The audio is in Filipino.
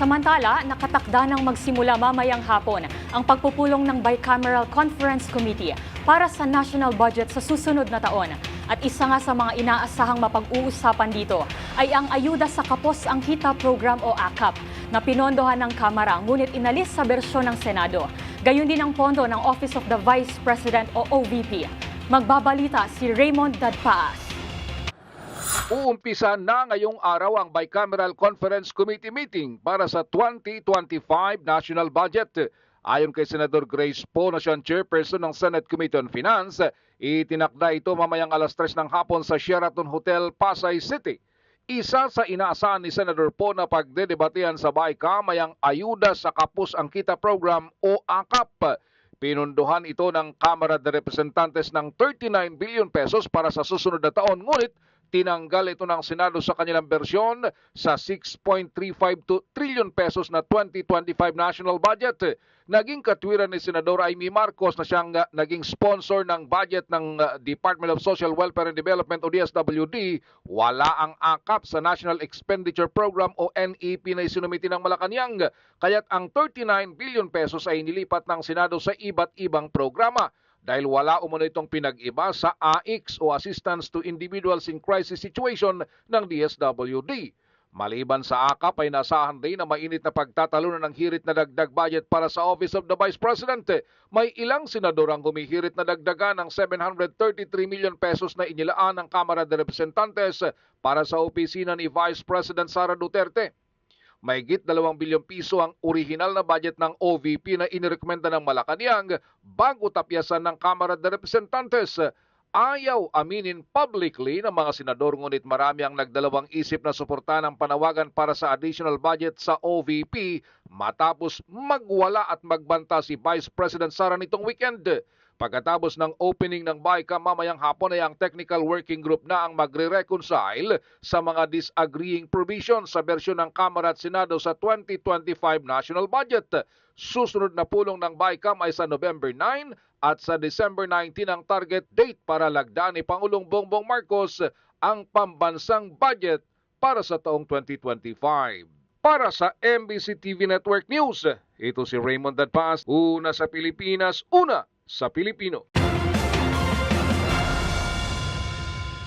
Samantala, nakatakda ng magsimula mamayang hapon ang pagpupulong ng Bicameral Conference Committee para sa national budget sa susunod na taon. At isa nga sa mga inaasahang mapag-uusapan dito ay ang ayuda sa Kapos ang Kita Program o AKAP na pinondohan ng Kamara ngunit inalis sa bersyon ng Senado. Gayon din ang pondo ng Office of the Vice President o OVP. Magbabalita si Raymond Dadpaas. Uumpisa na ngayong araw ang Bicameral Conference Committee meeting para sa 2025 national budget. Ayon kay Senador Grace Poe na siyang chairperson ng Senate Committee on Finance, itinakda ito mamayang alas 3 ng hapon sa Sheraton Hotel, Pasay City. Isa sa inaasahan ni Senador Poe na pagdedebatehan sa BICAM ay ang ayuda sa Kapos ang Kita Program o AKAP. Pinunduhan ito ng Kamara de Representantes ng 39 billion pesos para sa susunod na taon, ngunit tinanggal ito ng Senado sa kanilang bersyon sa 6.352 trillion pesos na 2025 national budget. Naging katwiran ni Senador Amy Marcos na siyang naging sponsor ng budget ng Department of Social Welfare and Development o DSWD, wala ang AKAP sa National Expenditure Program o NEP na isinumiti ng Malacanang. Kaya't ang 39 billion pesos ay nilipat ng Senado sa iba't ibang programa. Dahil wala umano itong pinag-iba sa AICS o Assistance to Individuals in Crisis Situation ng DSWD. Maliban sa AKAP ay nasahan din na mainit na pagtatalunan ng hirit na dagdag budget para sa Office of the Vice President. May ilang senador ang humihirit na dagdagan ng 733 million pesos na inilaan ng Kamara de Representantes para sa opisina ni Vice President Sara Duterte. Mahigit 2 bilyong piso ang orihinal na budget ng OVP na inirekomenda ng Malacanang bago tapyasan ng Kamara de Representantes. Ayaw aminin publicly ng mga senador ngunit marami ang nagdalawang isip na suportahan ang panawagan para sa additional budget sa OVP matapos magwala at magbanta si Vice President Sara nitong weekend. Pagkatapos ng opening ng BICAM mamayang hapon ay ang technical working group na ang magre-reconcile sa mga disagreeing provisions sa bersyon ng Kamara at Senado sa 2025 national budget. Susunod na pulong ng BICAM ay sa November 9 at sa December 19 ang target date para lagdaan ni Pangulong Bongbong Marcos ang pambansang budget para sa taong 2025. Para sa MBC TV Network News, ito si Raymond Dadpaas, una sa Pilipinas, una sa Pilipino.